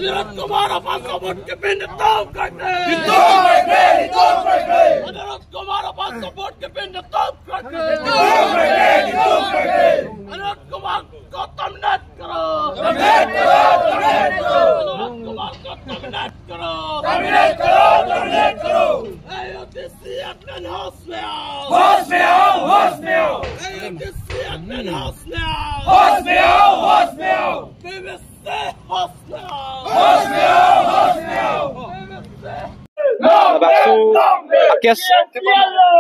Anirudh Kumar अपन support के पिंड तोप करते Anirudh Kumar अपन सपोर्ट के पिंड तोप करते Anirudh Kumar को टर्मिनेट करो Anirudh Kumar को टर्मिनेट करो AOTC admin house में आओ AOTC admin house में आओ BBC house में आओ Bakso akes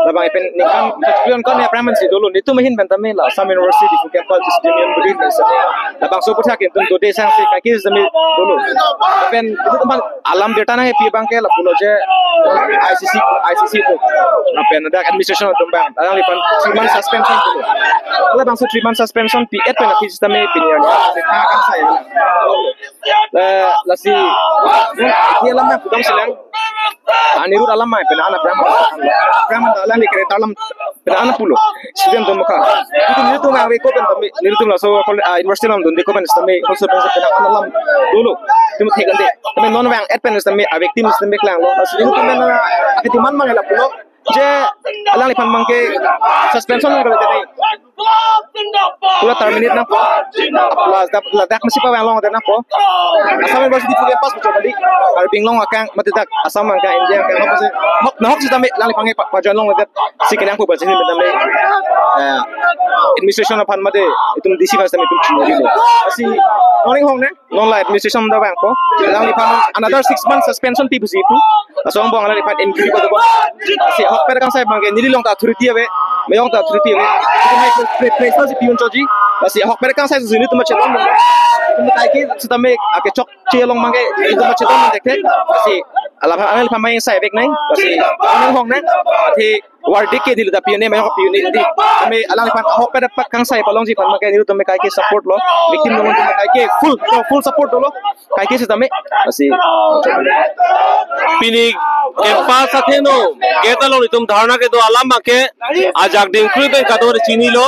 labang ipen nikan kecilian kan ya praman si dulu itu mahin bentame la Assam University di campus Justinian Budin misalnya labang so putak itu tuh desa si kaki zami dulu ipen itu tempat alam data na happy bangke la pulo je ICC itu ipen ada administration untuk bang alang ipen 3 month suspension dulu labang so 3 month suspension P8 pen aki sistem opinion kan saya la si dia lama putang silang Anirudh alam mai pena anak Brahman alam ni kereta alam pena anak pulo student tu muka itu Anirudh mai ko pen tapi Anirudh la so university lam dundi ko pen stame also pena alam dulu tu mesti gande tapi non bang at pen stame victim stame klang lo Anirudh pen akiti man mangela pulo je alang lipan mangke suspension kalau jadi pula terminate na po plus dak masih pa long na po asam university punya pas betul tadi kalau binglong akang matidak asam angka india angka apa sih nok sih tambe lang lipange pajan long na si kenyang po basin tambe administration apan mate itu disi pas tambe itu chinori lo asi morning hong ne non la administration da bang po lang lipan another 6 months suspension pi busi itu asong bong lang lipan injury ko do si hok per kan sai bang nili long ka authority ave mayong ta authority ave place si pion choji si hok per kan sai zuni tu macam tu kai ki sitame ake chok chelong mange itu macam tu dekhe si ala lipan mai sai bek nai si morning hong ne thi wardik ke dilu da pione mayong pione di ame ala lipan hok per kan sai palong ji pan mange niru tu me kai ki support lo victim lo tu kai ki full support lo kai ki sitame si pini kempa satheno ketalo ni tum dharna ke do alam ke ajak din krupe ka do chini lo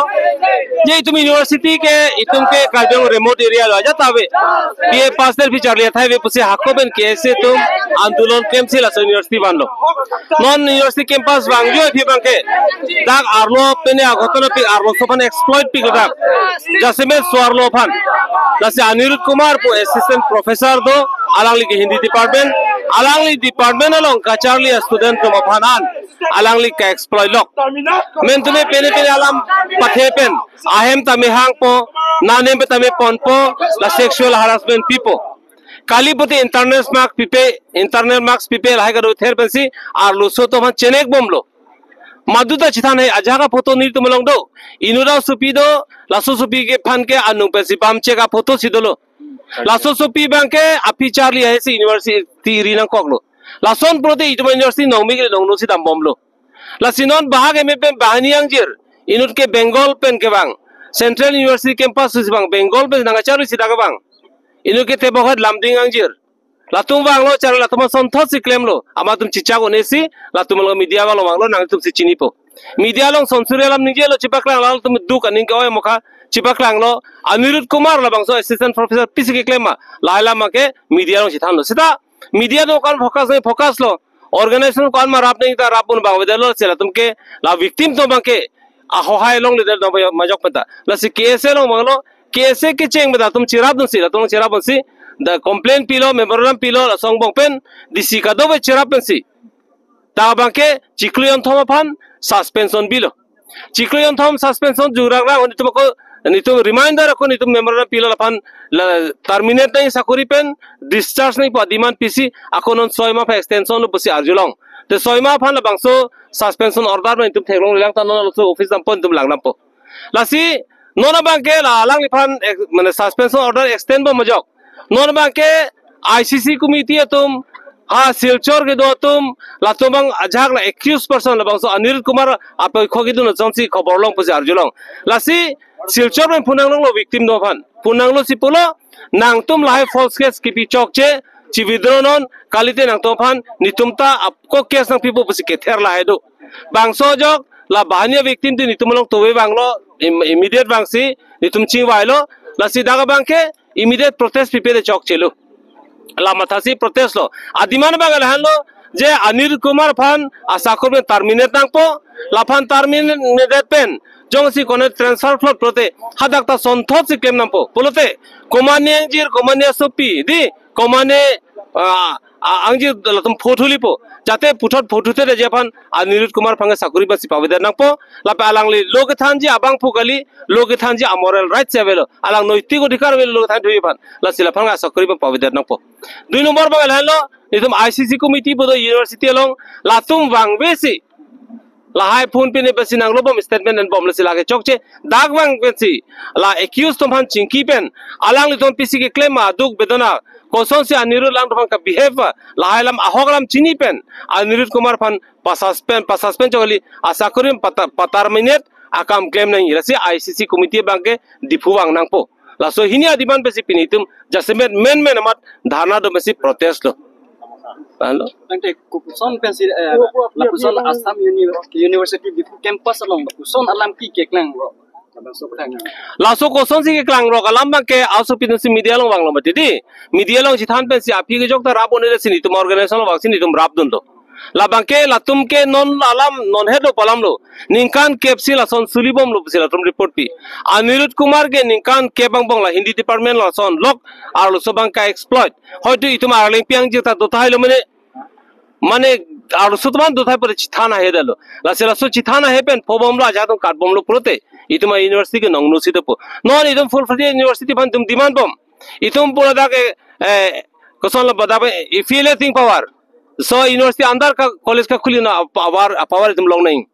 je tum university ke itum ke kalbeng remote area lo aja tabe ये पासदर भी चल रहा था वे पुसे हाकोबेन कैसे तुम आंदोलन camp से लसन यूनिवर्सिटी बांध लो नॉन यूनिवर्सिटी कैंपस बांग्यो भी बांके दाग आर्लो पेने आगोतनो पे आर्लो सोफन एक्सप्लॉइट पी गदा जैसे में स्वारलो फन जैसे अनिरुद्ध कुमार को असिस्टेंट प्रोफेसर दो अलंगली के हिंदी डिपार्टमेंट अलंगली डिपार्टमेंट अलोंग काचारली स्टूडेंट को मफानान अलंगली का एक्सप्लॉइट लो मैं तुम्हें पेने पेने अलम पथे पेन आहेम तमे हांग पो नाने पे तमे पन पो ला सेक्सुअल हरासमेंट पीपो कालीपति इंटरनल मार्क्स पीपे लाहे करो थेर पेंसी आर लुसो तो हम चेनेक बोमलो मादुता चिथान है अजागा फोटो नीर तुम लोग दो इनुरा सुपी दो लासो सुपी के फन के अनु पेंसी बामचे का फोटो सिदलो लासो सुपी बैंक के अपी चार्ली है सी यूनिवर्सिटी रीना कोगलो लासोन प्रोते इटो यूनिवर्सिटी नौमी के नौनो सी दम बोमलो लासिनोन बाहाग एम पे बाहनियांग जिर इनुट के बंगाल पेन के बांग सेंट्रल यूनिवर्सिटी कैंपस सिबांग बंगाल पे नंगाचारु सिदागा बांग इनु के तेबोखत लामदिंग आंजिर लातुम बांगलो चार लातुम संथस क्लेम लो आमा तुम चिचा को नेसी लातुम लो मीडिया वालो बांगलो नांग तुम चिनी पो मीडिया लो संसुरियलम निजे लो चिपकलांग लाल तुम दुक अनिंग के ओय मोखा चिपकलांग लो अनिरुद्ध कुमार ला बांगसो असिस्टेंट प्रोफेसर पिसी के क्लेम मा लायला माके मीडिया लो चिथान लो सिदा मीडिया दो कान फोकस लो ऑर्गेनाइजेशन कान मा राप नहीं ता रापुन बांग वेदलो सेला तुमके ला विक्टिम तो बांके ahohai long le da majok pata la si kese long manglo kese ke cheng bada tum chirab dun si la tum chirab si the complaint pilo memorandum pilo la song bong pen disi ka do be chirab pen si ta bangke chiklion thoma phan suspension bilo chiklion thom suspension jurak ra oni tumko ni tum reminder ko ni tum memorandum pilo la phan terminate nai sakuri pen discharge nai pa demand pc akonon 6 ma extension lo pusi arjulong te 6 ma phan la bangso suspension order में तुम ठेगलों लिलांग तानों लसो office नंपन तुम लांग नंपो लासी नोना बांके लांग Lifan मने suspension order extend बो मजोक नोना बांके ICC committee है तुम हाँ सिलचोर के दो तुम लातुम बांग अजाक ला 21 पर्सन ला बांगसो अनिरुद्ध कुमार आप खोगी दुन चंसी खबर लोंग पुसी अर्जुलोंग लासी सिलचोर में पुनांग लोंग लो विक्टिम दो फान पुनांग लो सिपुलो नांग तुम लाहे false case की पिचोक चे चिविद्रोनोन कालिते नंग तोफान नितुमता आपको केस नंग पीपो पुसी के थेर लाहे दो बांगसो जोक ला बाहनिया विक्टिम ती नितुम लोग तोवे बांगलो इमीडिएट बांगसी नितुम चिंग वाइलो ला सीधा का बांके इमीडिएट प्रोटेस्ट पीपे दे चौक चलो lama thasi protest lo adiman bagal hanlo je Anil Kumar Phan asakor me terminate nangpo laphan terminate pen jongsi kone transfer float prote hadak ta sonthot si claim nampo polote komane jir komane sopi di komane angji latum photulipo jate puthot photute de jepan Anil Kumar Phan sakuri basi paweder nangpo lape alangli lokathanji abang pugali lokathanji amoral rights avelo alang noitik odhikar vel lokathan thoi pan la sila phanga sakuri ba paweder nangpo 2 number bagal halo itum ICC committee bodo university along latum wang besi lahai phone pin besi nang lobom statement and bom la sila ke chokche dag wang besi la accused tomhan chinki pen alang li tom pc ke claim ma duk bedona koson se Anirudh Lam Phan ka behave lahai lam ahoglam chini pen Anirudh Kumar Phan pasaspen chogli asakurim patar minute akam claim nahi rasi ICC committee bangke dipu wang nangpo la so hini adiban besi pinitum jasmet men amat dharna do besi protest lo halo nanti kuson pensi la kuson Assam University di campus along kuson alam ki keklang bro laso koson si ke klang ro alam bangke aso pinun si media long wang lo mati media long jithan pensi api ke jok ta rap onele sini tum organization lo vaccine tum rap dun lo la bangke la tum ke non alam non head lo palam lo ninkan kepsi la son sulibom lo sila tum report pi Anirudh Kumar ke ninkan ke bang la Hindi department la son lok ar lo so bangka exploit hoitu itum arling piang jita dotai lo mane ar sutman dotai pore chithana hedalo la sila so chithana hepen phobom lo ajadum katbom lo prote ituma university ke nongno sidepo non itum full free university pan tum demand bom itum pura da ke koson lo badabe if you think power so university andar ka college ka khuli na power itum long nahi